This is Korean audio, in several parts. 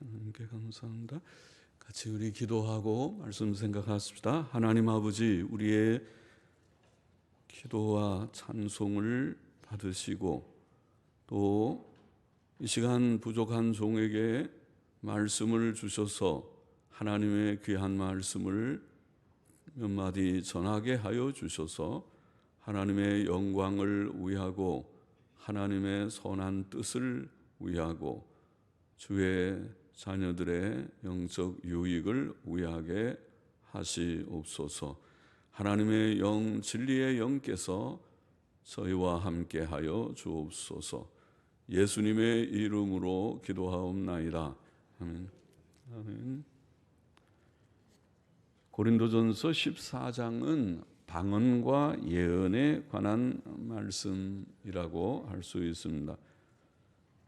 하나님께 감사합니다. 같이 우리 기도하고 말씀 생각하십시다. 하나님 아버지, 우리의 기도와 찬송을 받으시고 또 이 시간 부족한 종에게 말씀을 주셔서 하나님의 귀한 말씀을 몇 마디 전하게 하여 주셔서 하나님의 영광을 위하고 하나님의 선한 뜻을 위하고 주의 자녀들의 영적 유익을 위하게 하시옵소서. 하나님의 영, 진리의 영께서 저희와 함께 하여 주옵소서. 예수님의 이름으로 기도하옵나이다. 아멘. 아멘. 고린도전서 14장은 방언과 예언에 관한 말씀이라고 할 수 있습니다.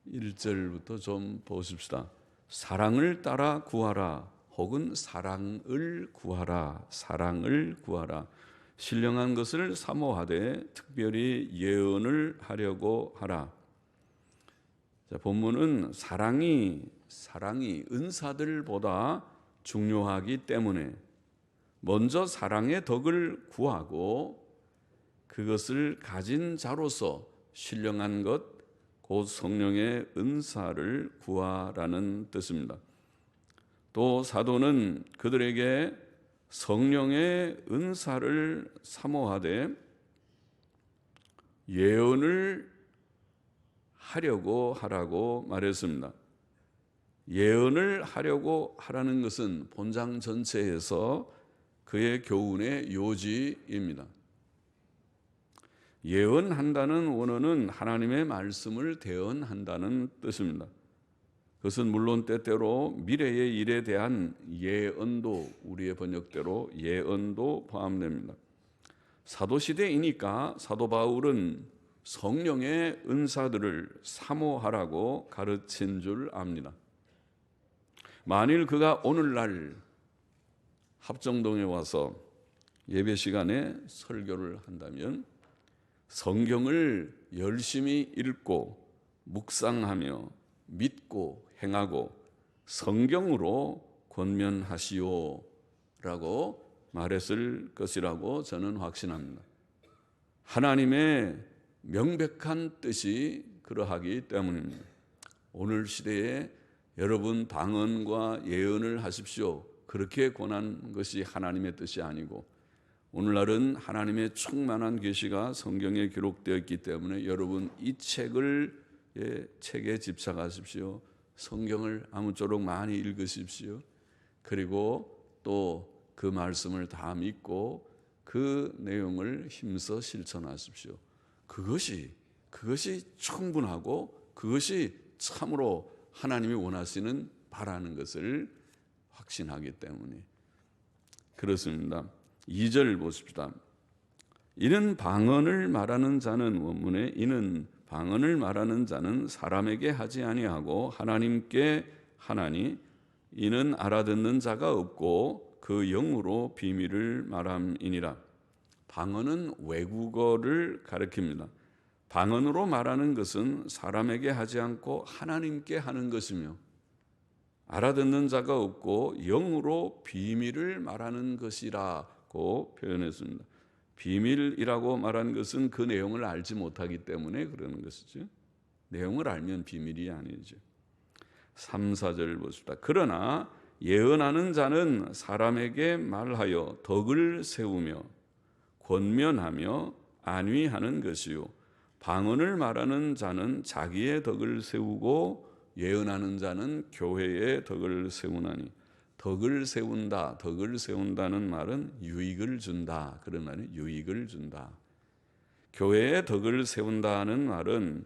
1절부터 좀 보십시다. 사랑을 따라 구하라, 혹은 사랑을 구하라, 사랑을 구하라. 신령한 것을 사모하되 특별히 예언을 하려고 하라. 자, 본문은 사랑이 은사들보다 중요하기 때문에 먼저 사랑의 덕을 구하고 그것을 가진 자로서 신령한 것, 곧 성령의 은사를 구하라는 뜻입니다. 또 사도는 그들에게 성령의 은사를 사모하되 예언을 하려고 하라고 말했습니다. 예언을 하려고 하라는 것은 본장 전체에서 그의 교훈의 요지입니다. 예언한다는 원어는 하나님의 말씀을 대언한다는 뜻입니다. 그것은 물론 때때로 미래의 일에 대한 예언도, 우리의 번역대로 예언도 포함됩니다. 사도시대이니까 사도 바울은 성령의 은사들을 사모하라고 가르친 줄 압니다. 만일 그가 오늘날 합정동에 와서 예배 시간에 설교를 한다면 성경을 열심히 읽고 묵상하며 믿고 행하고 성경으로 권면하시오 라고 말했을 것이라고 저는 확신합니다. 하나님의 명백한 뜻이 그러하기 때문입니다. 오늘 시대에 여러분 방언과 예언을 하십시오, 그렇게 권한 것이 하나님의 뜻이 아니고, 오늘날은 하나님의 충만한 계시가 성경에 기록되어 있기 때문에 여러분 이 책에 집착하십시오. 성경을 아무쪼록 많이 읽으십시오. 그리고 또 그 말씀을 다 믿고 그 내용을 힘써 실천하십시오. 그것이 충분하고 그것이 참으로 하나님이 원하시는 바라는 것을 확신하기 때문에 그렇습니다. 2절 보십시다. 이는 방언을 말하는 자는, 원문에 이는 방언을 말하는 자는 사람에게 하지 아니하고 하나님께 하나니 이는 알아듣는 자가 없고 그 영으로 비밀을 말함이니라. 방언은 외국어를 가리킵니다. 방언으로 말하는 것은 사람에게 하지 않고 하나님께 하는 것이며 알아듣는 자가 없고 영으로 비밀을 말하는 것이라고 표현했습니다. 비밀이라고 말한 것은 그 내용을 알지 못하기 때문에 그러는 것이죠. 내용을 알면 비밀이 아니죠. 3, 4절 보십시다. 그러나 예언하는 자는 사람에게 말하여 덕을 세우며 권면하며 안위하는 것이요 방언을 말하는 자는 자기의 덕을 세우고 예언하는 자는 교회의 덕을 세우나니. 덕을 세운다는 말은 유익을 준다, 그런 말이 유익을 준다. 교회의 덕을 세운다는 말은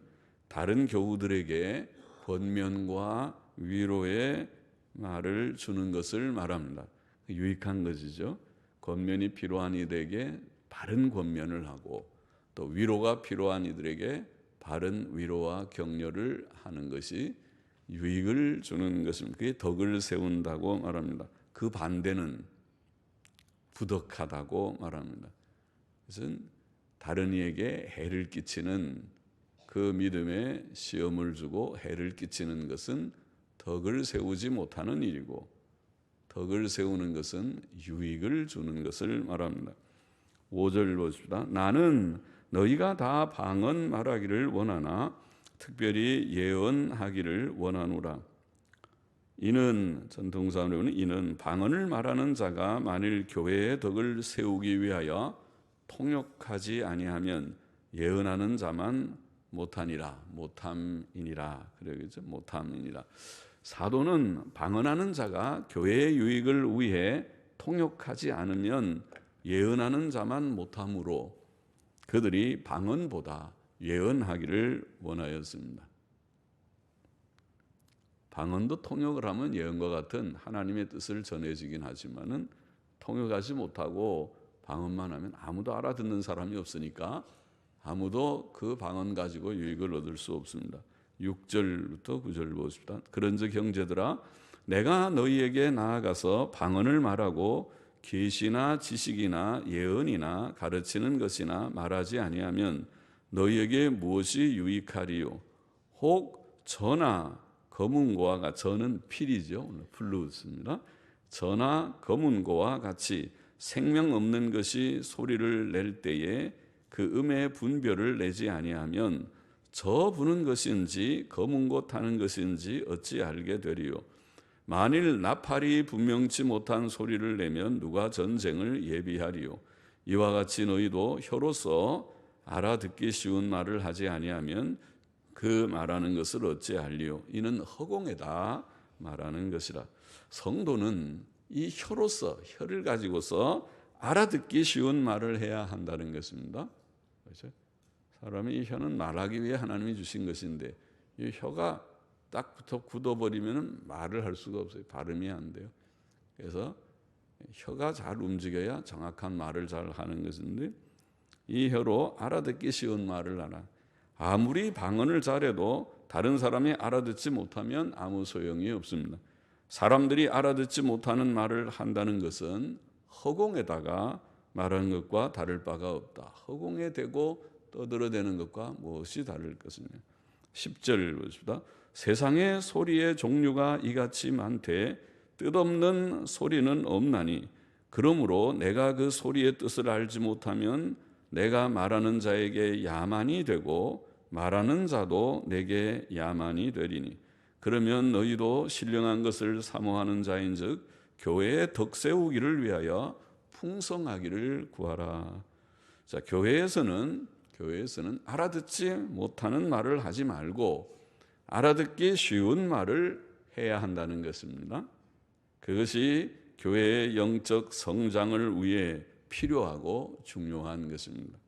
다른 교우들에게 권면과 위로의 말을 주는 것을 말합니다. 유익한 것이죠. 권면이 필요한 이들에게 바른 권면을 하고 또 위로가 필요한 이들에게 바른 위로와 격려를 하는 것이 유익을 주는 것입니다. 그게 덕을 세운다고 말합니다. 그 반대는 부덕하다고 말합니다. 그것은 다른 이에게 해를 끼치는, 그 믿음에 시험을 주고 해를 끼치는 것은 덕을 세우지 못하는 일이고, 덕을 세우는 것은 유익을 주는 것을 말합니다. 5절 보십시다. 나는 너희가 다 방언 말하기를 원하나 특별히 예언하기를 원하노라. 이는 전통사로는 이는 방언을 말하는 자가 만일 교회의 덕을 세우기 위하여 통역하지 아니하면 예언하는 자만 못하니라. 못함이니라. 그러겠죠. 못함이니라. 사도는 방언하는 자가 교회의 유익을 위해 통역하지 않으면 예언하는 자만 못함으로 그들이 방언보다 예언하기를 원하였습니다. 방언도 통역을 하면 예언과 같은 하나님의 뜻을 전해지긴 하지만은 통역하지 못하고 방언만 하면 아무도 알아듣는 사람이 없으니까 아무도 그 방언 가지고 유익을 얻을 수 없습니다. 6절부터 9절 보십시다. 그런즉 형제들아 내가 너희에게 나아가서 방언을 말하고 계시나 지식이나 예언이나 가르치는 것이나 말하지 아니하면 너희에게 무엇이 유익하리요? 혹 저나 검은고와 같이, 저는 필이죠. 오늘 플루스입니다. 저나 검은고와 같이 생명 없는 것이 소리를 낼 때에 그 음의 분별을 내지 아니하면 저 부는 것인지 검은고 타는 것인지 어찌 알게 되리요? 만일 나팔이 분명치 못한 소리를 내면 누가 전쟁을 예비하리요? 이와 같이 너희도 혀로서 알아듣기 쉬운 말을 하지 아니하면 그 말하는 것을 어찌 알리요? 이는 허공에다 말하는 것이라. 성도는 이 혀로서, 혀를 가지고서 알아듣기 쉬운 말을 해야 한다는 것입니다. 그렇죠? 사람이 이 혀는 말하기 위해 하나님이 주신 것인데 이 혀가 딱 붙어 굳어버리면 말을 할 수가 없어요. 발음이 안 돼요. 그래서 혀가 잘 움직여야 정확한 말을 잘 하는 것인데 이 혀로 알아듣기 쉬운 말을 하라. 아무리 방언을 잘해도 다른 사람이 알아듣지 못하면 아무 소용이 없습니다. 사람들이 알아듣지 못하는 말을 한다는 것은 허공에다가 말하는 것과 다를 바가 없다. 허공에 대고 떠들어대는 것과 무엇이 다를 것이냐. 10절 보십시다. 세상에 소리의 종류가 이같이 많되 뜻없는 소리는 없나니 그러므로 내가 그 소리의 뜻을 알지 못하면 내가 말하는 자에게 야만이 되고 말하는 자도 내게 야만이 되리니 그러면 너희도 신령한 것을 사모하는 자인즉 교회의 덕 세우기를 위하여 풍성하기를 구하라. 자, 교회에서는 알아듣지 못하는 말을 하지 말고 알아듣기 쉬운 말을 해야 한다는 것입니다. 그것이 교회의 영적 성장을 위해 필요하고 중요한 것입니다.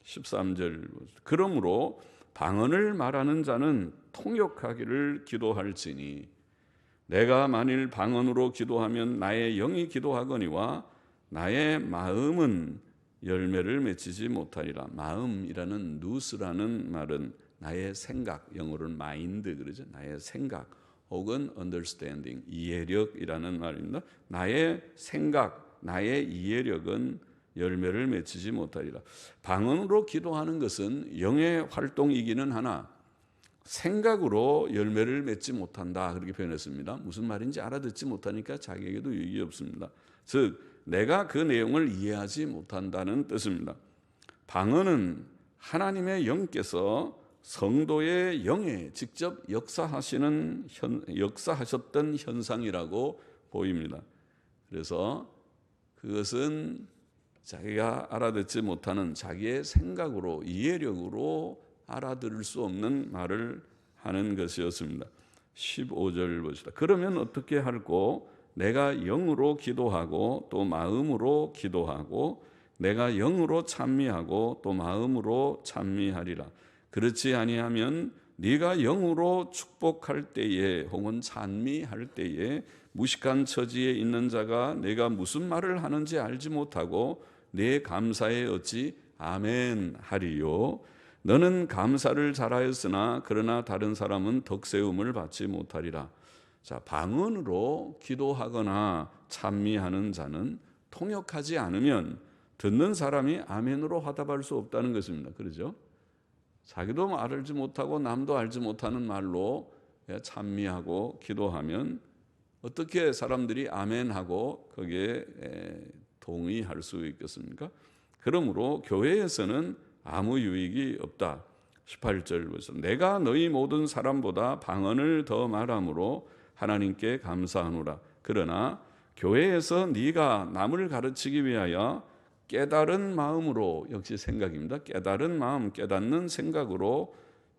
13절 그러므로 방언을 말하는 자는 통역하기를 기도할지니 내가 만일 방언으로 기도하면 나의 영이 기도하거니와 나의 마음은 열매를 맺히지 못하리라. 마음이라는 누스라는 말은 나의 생각, 영어로는 마인드 그러죠. 나의 생각 혹은 understanding, 이해력이라는 말입니다. 나의 생각, 나의 이해력은 열매를 맺히지 못하리라. 방언으로 기도하는 것은 영의 활동이기는 하나 생각으로 열매를 맺지 못한다 그렇게 표현했습니다. 무슨 말인지 알아듣지 못하니까 자기에게도 유익이 없습니다. 즉 내가 그 내용을 이해하지 못한다는 뜻입니다. 방언은 하나님의 영께서 성도의 영에 직접 역사하셨던 현상이라고 보입니다. 그래서 그것은 자기가 알아듣지 못하는 자기의 생각으로 이해력으로 알아들을 수 없는 말을 하는 것이었습니다. 15절 보시다. 그러면 어떻게 할꼬? 내가 영으로 기도하고 또 마음으로 기도하고 내가 영으로 찬미하고 또 마음으로 찬미하리라. 그렇지 아니하면 네가 영으로 축복할 때에 혹은 찬미할 때에 무식한 처지에 있는 자가 내가 무슨 말을 하는지 알지 못하고 내 감사에 어찌 아멘 하리요. 너는 감사를 잘하였으나 그러나 다른 사람은 덕세움을 받지 못하리라. 자, 방언으로 기도하거나 찬미하는 자는 통역하지 않으면 듣는 사람이 아멘으로 화답할 수 없다는 것입니다. 그렇죠? 자기도 알지 못하고 남도 알지 못하는 말로 찬미하고 기도하면 어떻게 사람들이 아멘하고 거기에 동의할 수 있겠습니까? 그러므로 교회에서는 아무 유익이 없다. 18절 보세요. 내가 너희 모든 사람보다 방언을 더 말함으로 하나님께 감사하노라. 그러나 교회에서 네가 남을 가르치기 위하여 깨달은 마음으로, 역시 생각입니다. 깨달은 마음, 깨닫는 생각으로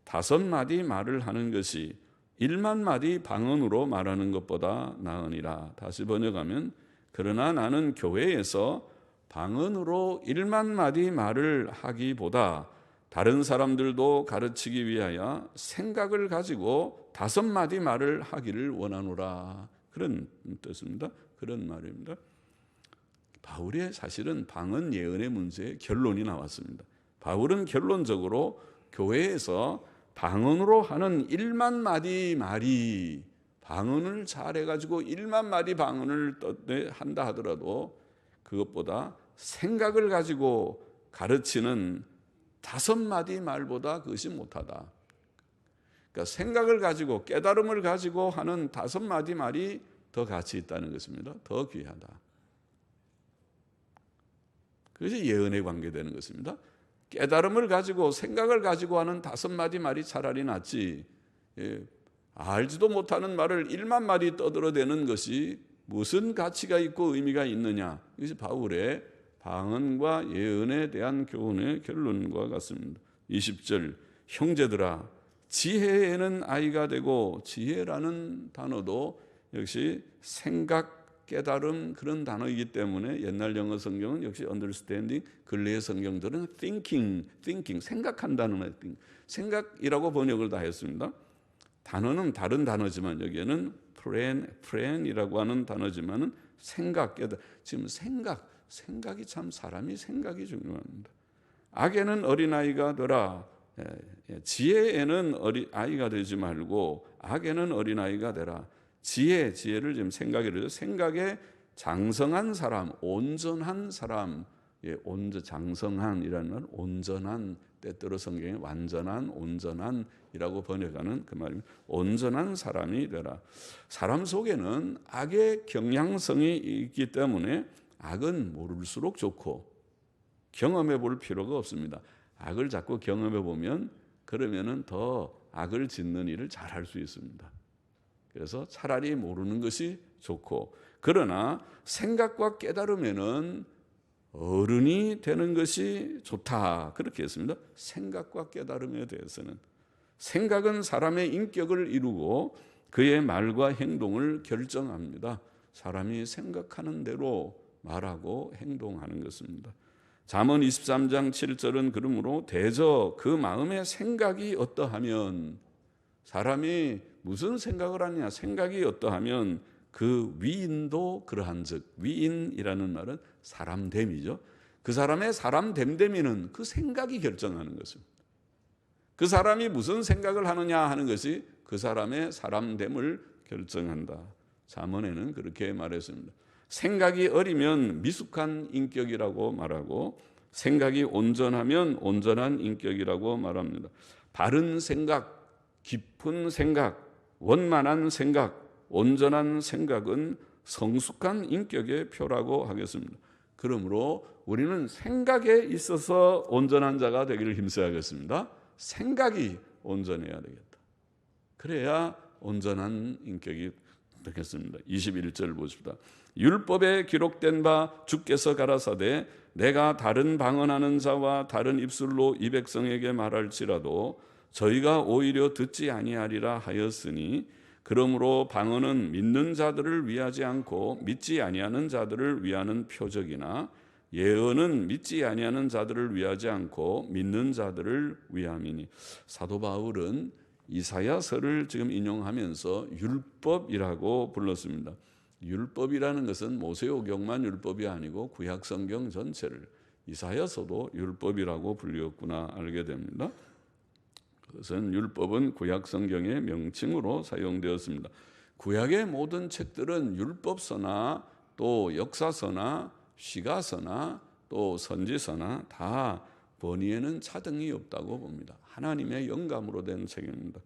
5마디 말을 하는 것이 1만마디 방언으로 말하는 것보다 나으니라. 다시 번역하면 그러나 나는 교회에서 방언으로 1만마디 말을 하기보다 다른 사람들도 가르치기 위하여 생각을 가지고 5마디 말을 하기를 원하노라. 그런 뜻입니다. 그런 말입니다. 바울의 사실은 방언 예언의 문제의 결론이 나왔습니다. 바울은 결론적으로 교회에서 방언으로 하는 1만마디 말이, 방언을 잘해가지고 1만마디 방언을 한다 하더라도 그것보다 생각을 가지고 가르치는 5마디 말보다 그것이 못하다. 그러니까 생각을 가지고 깨달음을 가지고 하는 5마디 말이 더 가치 있다는 것입니다. 더 귀하다. 그것이 예언에 관계되는 것입니다. 깨달음을 가지고 생각을 가지고 하는 5마디 말이 차라리 낫지, 알지도 못하는 말을 1만마디 떠들어대는 것이 무슨 가치가 있고 의미가 있느냐. 이것이 바울의 방언과 예언에 대한 교훈의 결론과 같습니다. 20절 형제들아 지혜에는 아이가 되고, 지혜라는 단어도 역시 생각, 깨달음 그런 단어이기 때문에 옛날 영어 성경은 역시 understanding, 근래의 성경들은 thinking 생각한다는 생각이라고 번역을 다 했습니다. 단어는 다른 단어지만 여기에는 plan이라고 하는 단어지만은 생각, 깨달음. 지금 생각이 참, 사람이 생각이 중요합니다. 악에는 어린아이가 되라. 지혜에는 아이가 되지 말고 악에는 어린아이가 되라. 지혜를 지금 생각이래요. 생각에 장성한 사람, 온전한 사람, 장성한이라는 말, 온전한, 때때로 성경에 완전한, 온전한이라고 번역하는 그 말입니다. 온전한 사람이 되라. 사람 속에는 악의 경향성이 있기 때문에 악은 모를수록 좋고 경험해 볼 필요가 없습니다. 악을 자꾸 경험해 보면 그러면은 더 악을 짓는 일을 잘 할 수 있습니다. 그래서 차라리 모르는 것이 좋고, 그러나 생각과 깨달음에는 어른이 되는 것이 좋다. 그렇게 했습니다. 생각과 깨달음에 대해서는, 생각은 사람의 인격을 이루고 그의 말과 행동을 결정합니다. 사람이 생각하는 대로 말하고 행동하는 것입니다. 잠언 23장 7절은 그러므로 대저 그 마음의 생각이 어떠하면, 사람이 무슨 생각을 하느냐, 생각이 어떠하면 그 위인도 그러한즉, 위인이라는 말은 사람됨이죠. 그 사람의 사람됨됨이는 그 생각이 결정하는 것입니다. 그 사람이 무슨 생각을 하느냐 하는 것이 그 사람의 사람됨을 결정한다. 잠언에는 그렇게 말했습니다. 생각이 어리면 미숙한 인격이라고 말하고, 생각이 온전하면 온전한 인격이라고 말합니다. 바른 생각, 깊은 생각, 원만한 생각, 온전한 생각은 성숙한 인격의 표라고 하겠습니다. 그러므로 우리는 생각에 있어서 온전한 자가 되기를 힘써야겠습니다. 생각이 온전해야 되겠다. 그래야 온전한 인격이 되겠습니다. 21절 보십시다. 율법에 기록된 바 주께서 가라사대 내가 다른 방언하는 자와 다른 입술로 이 백성에게 말할지라도 저희가 오히려 듣지 아니하리라 하였으니, 그러므로 방언은 믿는 자들을 위하지 않고 믿지 아니하는 자들을 위하는 표적이나 예언은 믿지 아니하는 자들을 위하지 않고 믿는 자들을 위함이니. 사도 바울은 이사야서를 지금 인용하면서 율법이라고 불렀습니다. 율법이라는 것은 모세오경만 율법이 아니고 구약성경 전체를, 이사야서도 율법이라고 불렸구나 알게 됩니다. 그것은 율법은 구약성경의 명칭으로 사용되었습니다. 구약의 모든 책들은 율법서나 또 역사서나 시가서나 또 선지서나 다 번의에는 차등이 없다고 봅니다. 하나님의 영감으로 된 책입니다.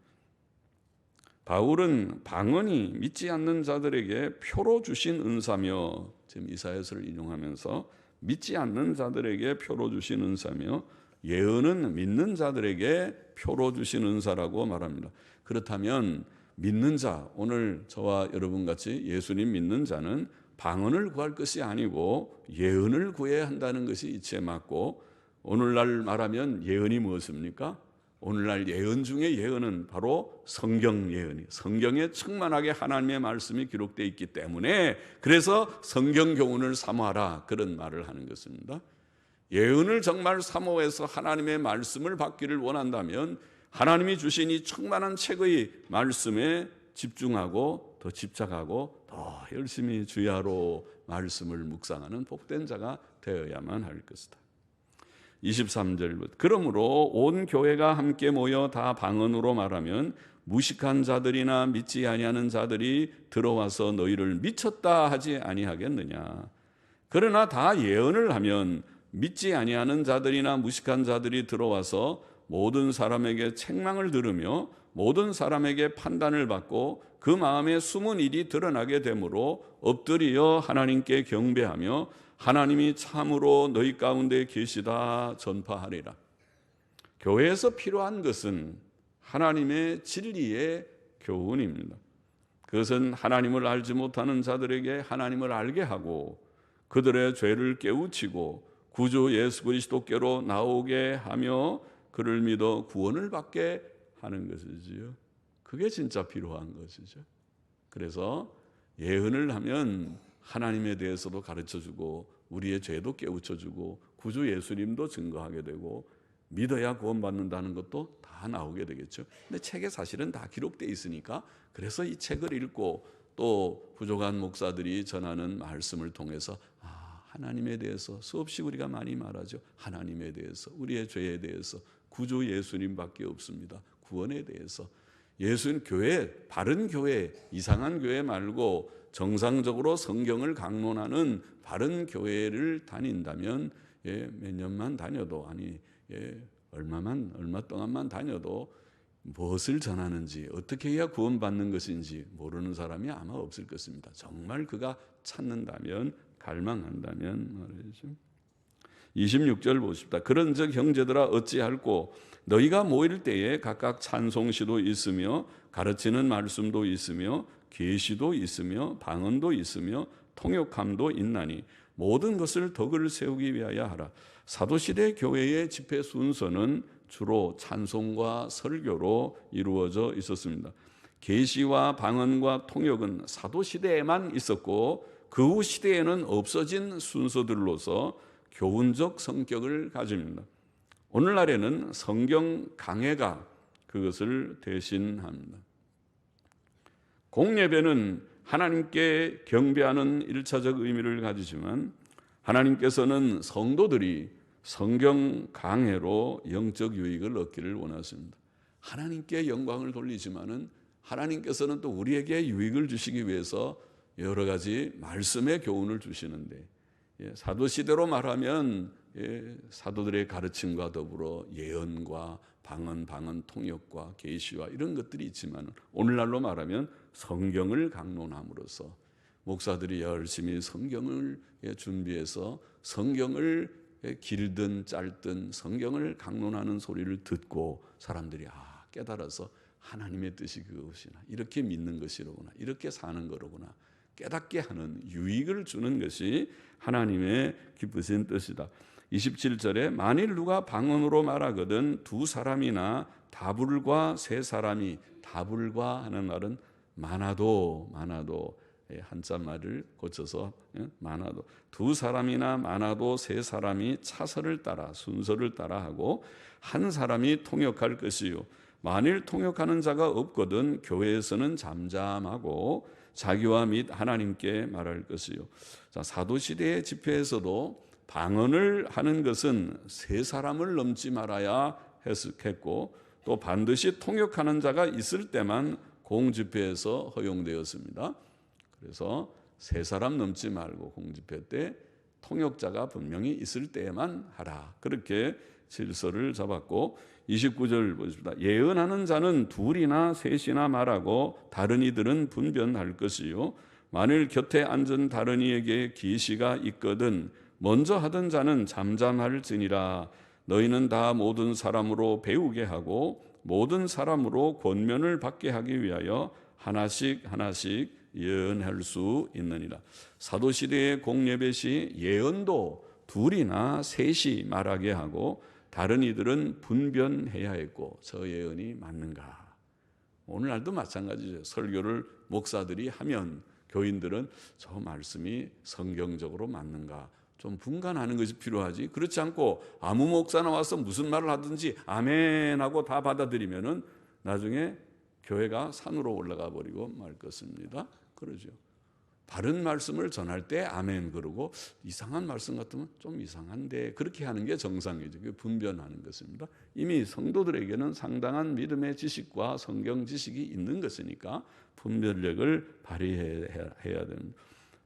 바울은 방언이 믿지 않는 자들에게 표로 주신 은사며, 지금 이사야서를 인용하면서 믿지 않는 자들에게 표로 주신 은사며 예언은 믿는 자들에게 표로 주신 은사라고 말합니다. 그렇다면 믿는 자, 오늘 저와 여러분 같이 예수님 믿는 자는 방언을 구할 것이 아니고 예언을 구해야 한다는 것이 이치에 맞고, 오늘날 말하면 예언이 무엇입니까? 오늘날 예언 중에 예언은 바로 성경 예언이, 성경에 충만하게 하나님의 말씀이 기록되어 있기 때문에 그래서 성경 교훈을 사모하라, 그런 말을 하는 것입니다. 예언을 정말 사모해서 하나님의 말씀을 받기를 원한다면 하나님이 주신 이 충만한 책의 말씀에 집중하고 더 집착하고 더 열심히 주야로 말씀을 묵상하는 복된 자가 되어야만 할 것이다. 23절부터 그러므로 온 교회가 함께 모여 다 방언으로 말하면 무식한 자들이나 믿지 아니하는 자들이 들어와서 너희를 미쳤다 하지 아니하겠느냐. 그러나 다 예언을 하면 믿지 아니하는 자들이나 무식한 자들이 들어와서 모든 사람에게 책망을 들으며 모든 사람에게 판단을 받고 그 마음에 숨은 일이 드러나게 되므로 엎드려 하나님께 경배하며 하나님이 참으로 너희 가운데 계시다 전파하리라. 교회에서 필요한 것은 하나님의 진리의 교훈입니다. 그것은 하나님을 알지 못하는 자들에게 하나님을 알게 하고 그들의 죄를 깨우치고 구주 예수 그리스도께로 나오게 하며 그를 믿어 구원을 받게 하는 것이지요. 그게 진짜 필요한 것이죠. 그래서 예언을 하면 하나님에 대해서도 가르쳐주고 우리의 죄도 깨우쳐주고 구주 예수님도 증거하게 되고 믿어야 구원받는다는 것도 다 나오게 되겠죠. 근데 책에 사실은 다 기록되어 있으니까, 그래서 이 책을 읽고 또 부족한 목사들이 전하는 말씀을 통해서 하나님에 대해서 수없이 우리가 많이 말하죠. 하나님에 대해서, 우리의 죄에 대해서, 구주 예수님밖에 없습니다. 구원에 대해서. 예수님 교회, 바른 교회, 이상한 교회 말고 정상적으로 성경을 강론하는 바른 교회를 다닌다면 몇 년만 다녀도, 얼마 동안만 다녀도 무엇을 전하는지, 어떻게 해야 구원받는 것인지 모르는 사람이 아마 없을 것입니다. 정말 그가 찾는다면, 갈망한다면 말이죠. 26절 보십시다. 그런즉 형제들아 어찌할꼬 너희가 모일 때에 각각 찬송시도 있으며 가르치는 말씀도 있으며 계시도 있으며 방언도 있으며 통역함도 있나니 모든 것을 덕을 세우기 위하여 하라. 사도시대 교회의 집회 순서는 주로 찬송과 설교로 이루어져 있었습니다. 계시와 방언과 통역은 사도시대에만 있었고 그 후 시대에는 없어진 순서들로서 교훈적 성격을 가집니다. 오늘날에는 성경 강해가 그것을 대신합니다. 공예배는 하나님께 경배하는 일차적 의미를 가지지만 하나님께서는 성도들이 성경 강해로 영적 유익을 얻기를 원하십니다. 하나님께 영광을 돌리지만은 하나님께서는 또 우리에게 유익을 주시기 위해서 여러 가지 말씀의 교훈을 주시는데, 사도시대로 말하면 사도들의 가르침과 더불어 예언과 방언, 통역과 계시와 이런 것들이 있지만 오늘날로 말하면 성경을 강론함으로써 목사들이 열심히 성경을 준비해서 성경을 길든 짧든 성경을 강론하는 소리를 듣고 사람들이 깨달아서 하나님의 뜻이 그것이나 이렇게 믿는 것이로구나, 이렇게 사는 거로구나 깨닫게 하는 유익을 주는 것이 하나님의 기쁘신 뜻이다. 27절에 만일 누가 방언으로 말하거든 두 사람이나 다불과 세 사람이, 다불과 하는 말은 많아도 한자말을 고쳐서 많아도, 두 사람이나 많아도 세 사람이 차서를 따라 순서를 따라 하고 한 사람이 통역할 것이요 만일 통역하는 자가 없거든 교회에서는 잠잠하고 자기와 및 하나님께 말할 것이요. 자, 사도시대의 집회에서도 방언을 하는 것은 세 사람을 넘지 말아야 했고 또 반드시 통역하는 자가 있을 때만 공집회에서 허용되었습니다. 그래서 세 사람 넘지 말고 공집회 때 통역자가 분명히 있을 때에만 하라, 그렇게 질서를 잡았고 29절 보십니다. 예언하는 자는 둘이나 셋이나 말하고 다른 이들은 분변할 것이요 만일 곁에 앉은 다른 이에게 계시가 있거든 먼저 하던 자는 잠잠할지니라. 너희는 다 모든 사람으로 배우게 하고 모든 사람으로 권면을 받게 하기 위하여 하나씩 예언할 수 있느니라. 사도시대의 공예배 시 예언도 둘이나 셋이 말하게 하고 다른 이들은 분변해야 했고 저 예언이 맞는가. 오늘날도 마찬가지죠. 설교를 목사들이 하면 교인들은 저 말씀이 성경적으로 맞는가 좀 분간하는 것이 필요하지. 그렇지 않고 아무 목사 나와서 무슨 말을 하든지 아멘 하고 다 받아들이면은 나중에 교회가 산으로 올라가 버리고 말 것입니다. 그러죠. 바른 말씀을 전할 때 아멘 그러고 이상한 말씀 같으면 좀 이상한데 그렇게 하는 게 정상이죠. 그게 분변하는 것입니다. 이미 성도들에게는 상당한 믿음의 지식과 성경 지식이 있는 것이니까 분별력을 발휘해야 됩니다.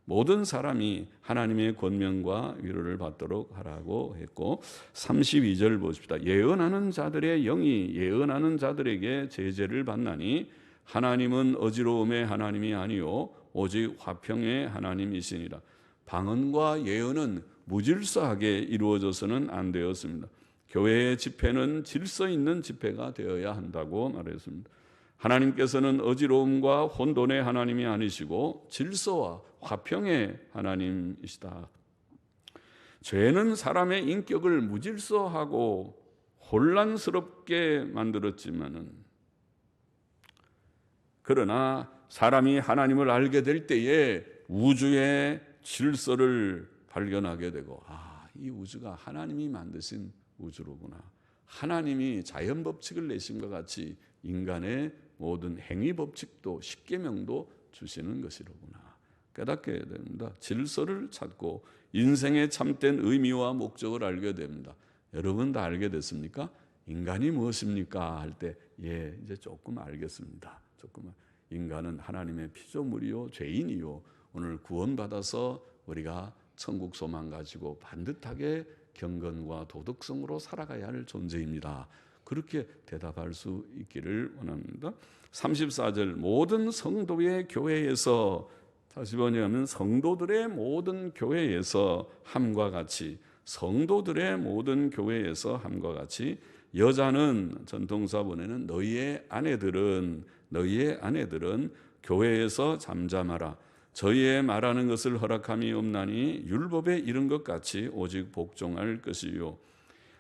모든 사람이 하나님의 권면과 위로를 받도록 하라고 했고 32절 보십시다. 예언하는 자들의 영이 예언하는 자들에게 제재를 받나니 하나님은 어지러움의 하나님이 아니요 오직 화평의 하나님이시니라. 방언과 예언은 무질서하게 이루어져서는 안 되었습니다. 교회의 집회는 질서 있는 집회가 되어야 한다고 말했습니다. 하나님께서는 어지러움과 혼돈의 하나님이 아니시고 질서와 화평의 하나님이시다. 죄는 사람의 인격을 무질서하고 혼란스럽게 만들었지만은 그러나 사람이 하나님을 알게 될 때에 우주의 질서를 발견하게 되고 이 우주가 하나님이 만드신 우주로구나. 하나님이 자연 법칙을 내심과 같이 인간의 모든 행위 법칙도 십계명도 주시는 것이로구나. 깨닫게 됩니다. 질서를 찾고 인생의 참된 의미와 목적을 알게 됩니다. 여러분 다 알게 됐습니까? 인간이 무엇입니까? 할 때 이제 조금 알겠습니다. 조금 인간은 하나님의 피조물이요 죄인이요 오늘 구원받아서 우리가 천국 소망 가지고 반듯하게 경건과 도덕성으로 살아가야 할 존재입니다. 그렇게 대답할 수 있기를 원합니다. 34절 모든 성도의 교회에서 다시 번역하면 성도들의 모든 교회에서 함과 같이 성도들의 모든 교회에서 함과 같이 여자는 전통사본에는 너희의 아내들은 교회에서 잠잠하라. 저희의 말하는 것을 허락함이 없나니 율법에 이른 것 같이 오직 복종할 것이요.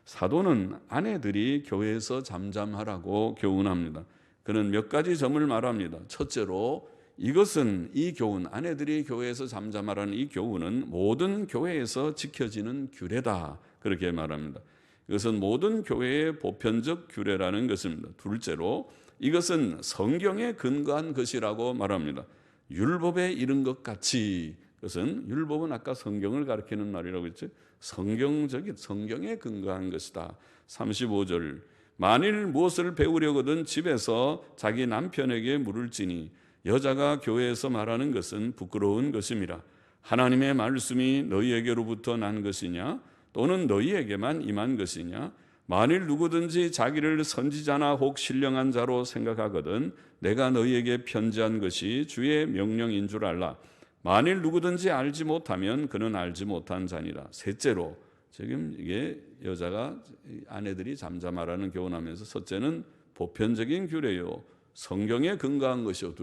사도는 아내들이 교회에서 잠잠하라고 교훈합니다. 그는 몇 가지 점을 말합니다. 첫째로 이것은 이 교훈, 아내들이 교회에서 잠잠하라는 이 교훈은 모든 교회에서 지켜지는 규례다. 그렇게 말합니다. 이것은 모든 교회의 보편적 규례라는 것입니다. 둘째로 이것은 성경에 근거한 것이라고 말합니다. 율법에 이른 것 같이 그것은 율법은 아까 성경을 가리키는 말이라고 했죠. 성경에 근거한 것이다. 35절 만일 무엇을 배우려거든 집에서 자기 남편에게 물을지니 여자가 교회에서 말하는 것은 부끄러운 것임이라. 하나님의 말씀이 너희에게로부터 난 것이냐 또는 너희에게만 임한 것이냐. 만일 누구든지 자기를 선지자나 혹 신령한 자로 생각하거든 내가 너희에게 편지한 것이 주의 명령인 줄 알라. 만일 누구든지 알지 못하면 그는 알지 못한 자니라. 셋째로 지금 이게 여자가 아내들이 잠잠하라는 교훈하면서 첫째는 보편적인 규례요 성경에 근거한 것이요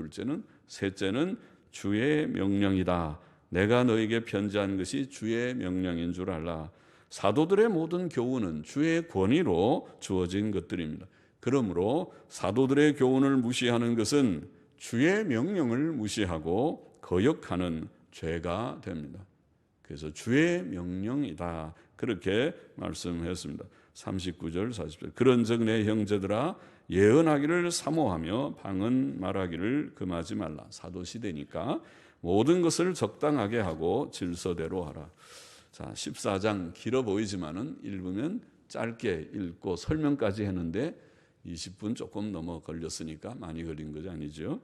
셋째는 주의 명령이다. 내가 너에게 편지한 것이 주의 명령인 줄 알라. 사도들의 모든 교훈은 주의 권위로 주어진 것들입니다. 그러므로 사도들의 교훈을 무시하는 것은 주의 명령을 무시하고 거역하는 죄가 됩니다. 그래서 주의 명령이다. 그렇게 말씀했습니다. 39절 40절 그런즉 내 형제들아 예언하기를 사모하며 방언 말하기를 금하지 말라. 사도시대니까 모든 것을 적당하게 하고 질서대로 하라. 자, 14장 길어 보이지만은 읽으면 짧게 읽고 설명까지 했는데 20분 조금 넘어 걸렸으니까 많이 걸린 것이 아니죠.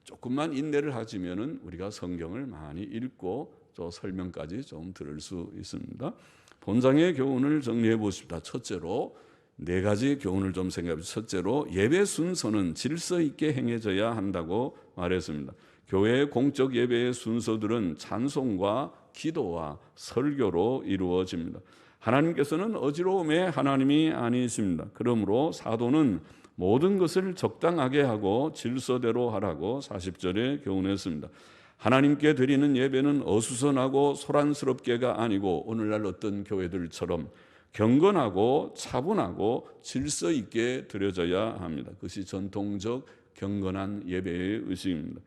조금만 인내를 하시면은 우리가 성경을 많이 읽고 또 설명까지 좀 들을 수 있습니다. 본장의 교훈을 정리해 보십시다. 첫째로 네 가지 교훈을 좀 생각해 보시죠. 첫째로 예배 순서는 질서 있게 행해져야 한다고 말했습니다. 교회의 공적 예배의 순서들은 찬송과 기도와 설교로 이루어집니다. 하나님께서는 어지러움의 하나님이 아니십니다. 그러므로 사도는 모든 것을 적당하게 하고 질서대로 하라고 40절에 교훈했습니다. 하나님께 드리는 예배는 어수선하고 소란스럽게가 아니고 오늘날 어떤 교회들처럼 경건하고 차분하고 질서 있게 드려져야 합니다. 그것이 전통적 경건한 예배의 의식입니다.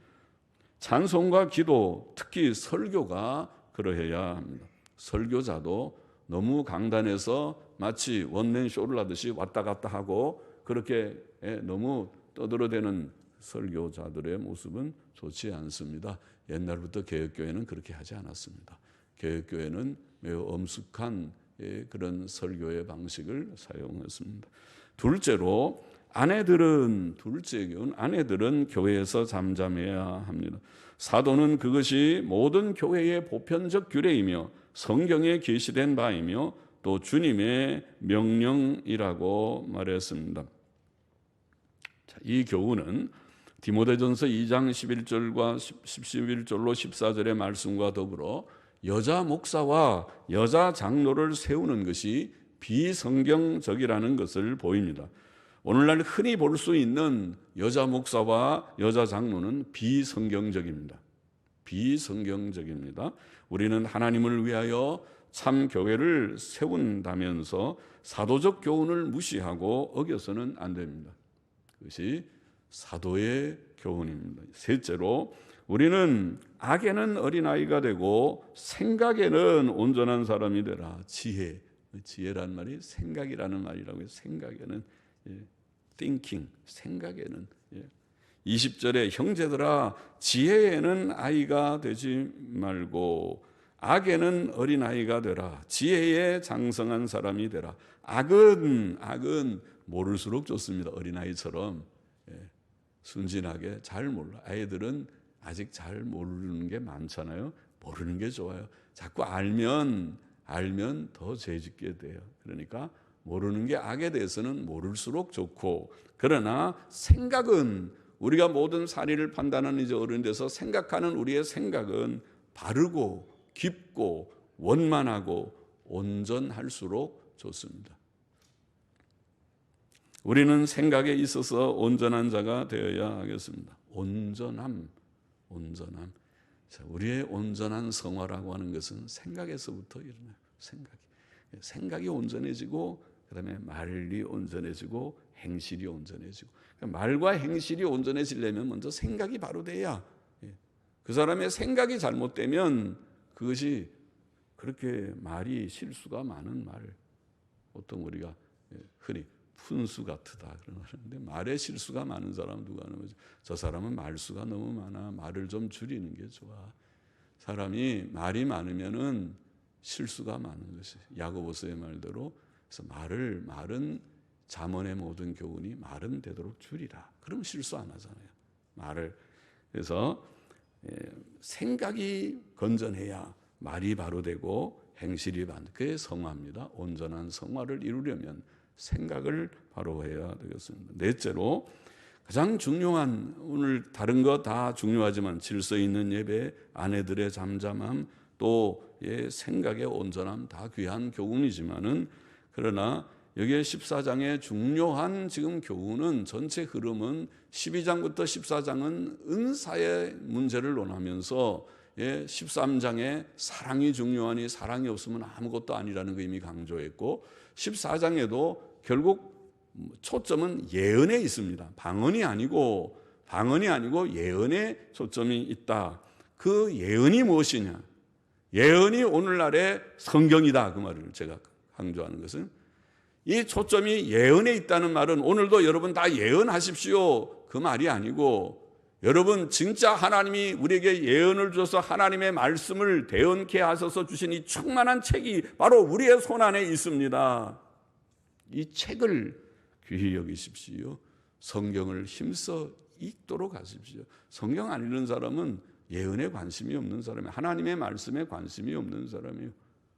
찬송과 기도, 특히 설교가 그러해야 합니다. 설교자도 너무 강단에서 마치 원맨 쇼를 하듯이 왔다 갔다 하고 그렇게 너무 떠들어대는 설교자들의 모습은 좋지 않습니다. 옛날부터 개혁교회는 그렇게 하지 않았습니다. 개혁교회는 매우 엄숙한 그런 설교의 방식을 사용했습니다. 둘째로 둘째 교훈, 아내들은 교회에서 잠잠해야 합니다. 사도는 그것이 모든 교회의 보편적 규례이며 성경에 계시된 바이며 또 주님의 명령이라고 말했습니다. 이 교훈은 디모데전서 2장 11절과 11절로 14절의 말씀과 더불어 여자 목사와 여자 장로를 세우는 것이 비성경적이라는 것을 보입니다. 오늘날 흔히 볼 수 있는 여자 목사와 여자 장로는 비성경적입니다. 비성경적입니다. 우리는 하나님을 위하여 참 교회를 세운다면서 사도적 교훈을 무시하고 어겨서는 안 됩니다. 그것이 사도의 교훈입니다. 셋째로 우리는 악에는 어린아이가 되고 생각에는 온전한 사람이 되라. 지혜란 말이 생각이라는 말이라고 해요. 생각에는 thinking, 생각에는 20절에 형제들아 지혜에는 아이가 되지 말고 악에는 어린아이가 되라. 지혜에 장성한 사람이 되라. 악은 모를수록 좋습니다. 어린아이처럼 순진하게 잘 몰라. 아이들은 아직 잘 모르는 게 많잖아요. 모르는 게 좋아요. 자꾸 알면 더 죄짓게 돼요. 그러니까 모르는 게 악에 대해서는 모를수록 좋고, 그러나 생각은 우리가 모든 사리를 판단하는 이제 어른이 돼서 생각하는 우리의 생각은 바르고 깊고 원만하고 온전할수록 좋습니다. 우리는 생각에 있어서 온전한 자가 되어야 하겠습니다. 온전함. 자, 우리의 온전한 성화라고 하는 것은 생각에서부터 일어나요. 생각이 온전해지고, 그다음에 말이 온전해지고, 행실이 온전해지고. 그러니까 말과 행실이 온전해지려면 먼저 생각이 바로 돼야. 그 사람의 생각이 잘못되면 그것이 그렇게 말이 실수가 많은 말, 보통 우리가 흔히 푼수 같으다 그러는데, 말에 실수가 많은 사람은 누가 하는 거죠? 저 사람은 말수가 너무 많아. 말을 좀 줄이는 게 좋아. 사람이 말이 많으면은 실수가 많은 것이 야고보서의 말대로. 그래서 말은 잠언의 모든 교훈이 말은 되도록 줄이라. 그럼 실수 안 하잖아요. 그래서 생각이 건전해야 말이 바로 되고 행실이 바로. 그게 성화입니다. 온전한 성화를 이루려면 생각을 바로 해야 되겠습니다. 넷째로 가장 중요한, 오늘 다른 거 다 중요하지만 질서 있는 예배, 아내들의 잠잠함, 또 생각의 온전함 다 귀한 교훈이지만은, 그러나 여기에 14장의 중요한 지금 교훈은, 전체 흐름은 12장부터 14장은 은사의 문제를 논하면서 13장에 사랑이 중요하니 사랑이 없으면 아무것도 아니라는 거 이미 강조했고, 14장에도 결국 초점은 예언에 있습니다. 방언이 아니고 예언에 초점이 있다. 그 예언이 무엇이냐? 예언이 오늘날의 성경이다. 그 말을 제가 강조하는 것은, 이 초점이 예언에 있다는 말은 오늘도 여러분 다 예언하십시오, 그 말이 아니고, 여러분 진짜 하나님이 우리에게 예언을 줘서 하나님의 말씀을 대언케 하셔서 주신 이 충만한 책이 바로 우리의 손안에 있습니다. 이 책을 귀히 여기십시오. 성경을 힘써 읽도록 하십시오. 성경 안 읽는 사람은 예언에 관심이 없는 사람이에요. 하나님의 말씀에 관심이 없는 사람이에요.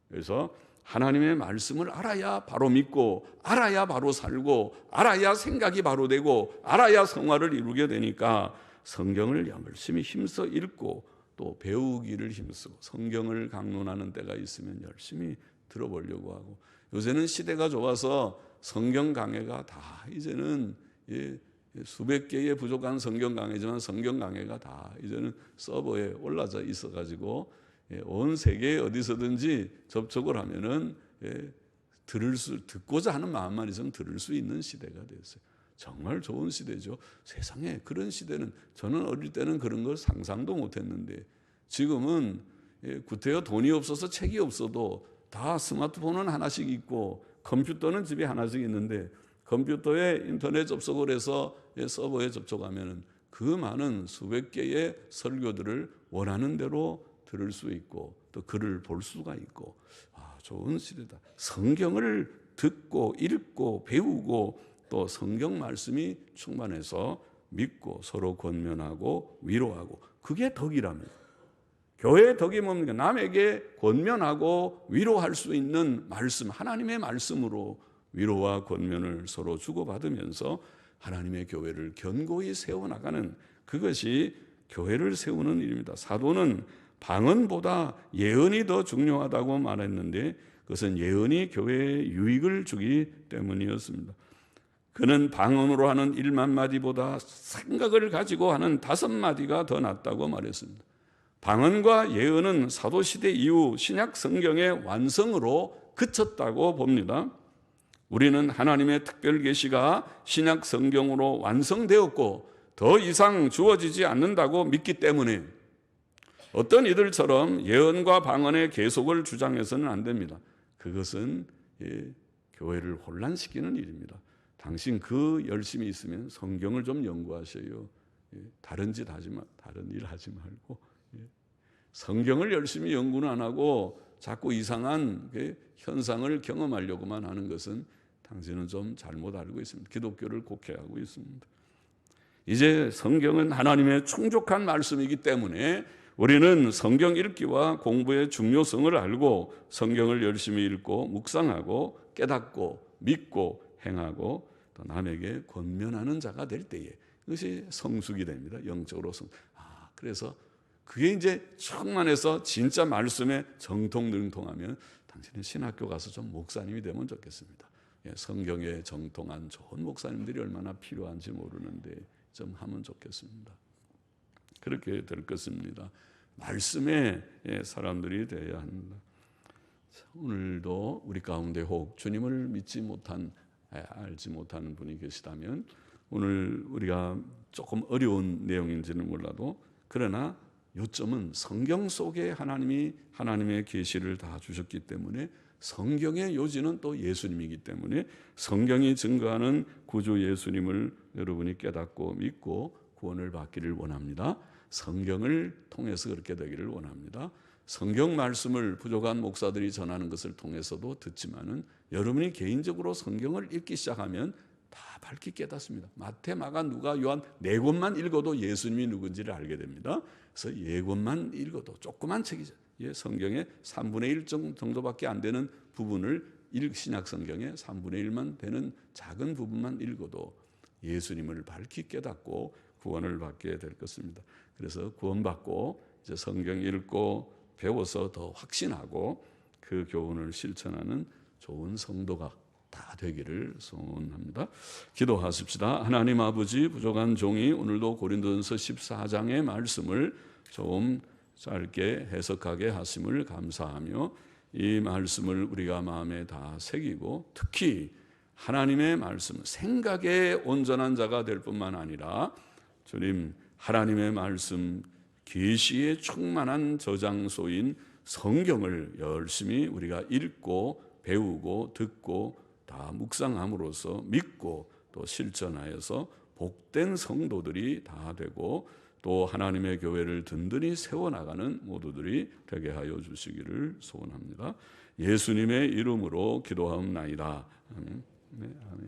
그래서 하나님의 말씀을 알아야 바로 믿고, 알아야 바로 살고, 알아야 생각이 바로 되고, 알아야 성화를 이루게 되니까 성경을 열심히 힘써 읽고 또 배우기를 힘쓰고, 성경을 강론하는 때가 있으면 열심히 들어보려고 하고, 요새는 시대가 좋아서 성경 강해가 다 이제는 수백 개의 부족한 성경 강해지만 성경 강해가 다 이제는 서버에 올라져 있어가지고 온 세계 어디서든지 접촉을 하면은 듣고자 하는 마음만 있으면 들을 수 있는 시대가 됐어요. 정말 좋은 시대죠. 세상에 그런 시대는, 저는 어릴 때는 그런 걸 상상도 못했는데 지금은 구태여 돈이 없어서 책이 없어도 다 스마트폰은 하나씩 있고 컴퓨터는 집에 하나씩 있는데, 컴퓨터에 인터넷 접속을 해서 서버에 접촉하면 그 많은 수백 개의 설교들을 원하는 대로 들을 수 있고 또 글을 볼 수가 있고, 좋은 시대다. 성경을 듣고 읽고 배우고 또 성경 말씀이 충만해서 믿고 서로 권면하고 위로하고, 그게 덕이랍니다. 교회의 덕이 뭡니까? 남에게 권면하고 위로할 수 있는 말씀, 하나님의 말씀으로 위로와 권면을 서로 주고받으면서 하나님의 교회를 견고히 세워나가는, 그것이 교회를 세우는 일입니다. 사도는 방언보다 예언이 더 중요하다고 말했는데 그것은 예언이 교회에 유익을 주기 때문이었습니다. 그는 방언으로 하는 1만마디보다 생각을 가지고 하는 5마디가 더 낫다고 말했습니다. 방언과 예언은 사도시대 이후 신약 성경의 완성으로 그쳤다고 봅니다. 우리는 하나님의 특별 계시가 신약 성경으로 완성되었고 더 이상 주어지지 않는다고 믿기 때문에 어떤 이들처럼 예언과 방언의 계속을 주장해서는 안 됩니다. 그것은 교회를 혼란시키는 일입니다. 당신 그 열심히 있으면 성경을 좀 연구하셔요. 다른 짓 하지 마, 다른 일 하지 말고 성경을 열심히 연구는 안 하고 자꾸 이상한 현상을 경험하려고만 하는 것은 당신은 좀 잘못 알고 있습니다. 기독교를 곡해하고 있습니다. 이제 성경은 하나님의 충족한 말씀이기 때문에 우리는 성경 읽기와 공부의 중요성을 알고 성경을 열심히 읽고 묵상하고 깨닫고 믿고 행하고 또 남에게 권면하는 자가 될 때에 그것이 성숙이 됩니다. 영적으로 그래서 그게 이제 충만해서 진짜 말씀에 정통능통하면 당신은 신학교 가서 좀 목사님이 되면 좋겠습니다. 성경에 정통한 좋은 목사님들이 얼마나 필요한지 모르는데 좀 하면 좋겠습니다. 그렇게 될 것입니다. 말씀의 사람들이 되어야 합니다. 오늘도 우리 가운데 혹 주님을 믿지 못한, 알지 못하는 분이 계시다면 오늘 우리가 조금 어려운 내용인지는 몰라도 그러나 요점은 성경 속에 하나님의 계시를 다 주셨기 때문에 성경의 요지는 또 예수님이기 때문에 성경이 증거하는 구주 예수님을 여러분이 깨닫고 믿고 구원을 받기를 원합니다. 성경을 통해서 그렇게 되기를 원합니다. 성경 말씀을 부족한 목사들이 전하는 것을 통해서도 듣지만은 여러분이 개인적으로 성경을 읽기 시작하면 다 밝히 깨닫습니다. 마태, 마가, 누가, 요한 4권만 읽어도 예수님이 누군지를 알게 됩니다. 그래서 4권만 읽어도 조그만 책이죠. 성경의 3분의 1 정도밖에 안 되는 부분을 신약 성경의 3분의 1만 되는 작은 부분만 읽어도 예수님을 밝히 깨닫고 구원을 받게 될 것입니다. 그래서 구원받고 이제 성경 읽고 배워서 더 확신하고 그 교훈을 실천하는 좋은 성도가 다 되기를 소원합니다. 기도하십시다. 하나님 아버지, 부족한 종이 오늘도 고린도전서 14장의 말씀을 좀 짧게 해석하게 하심을 감사하며 이 말씀을 우리가 마음에 다 새기고 특히 하나님의 말씀, 생각에 온전한 자가 될 뿐만 아니라 주님 하나님의 말씀, 계시에 충만한 저장소인 성경을 열심히 우리가 읽고 배우고 듣고 다 묵상함으로써 믿고 또 실천하여서 복된 성도들이 다 되고 또 하나님의 교회를 든든히 세워나가는 모두들이 되게 하여 주시기를 소원합니다. 예수님의 이름으로 기도하옵나이다. 아멘. 네, 아멘.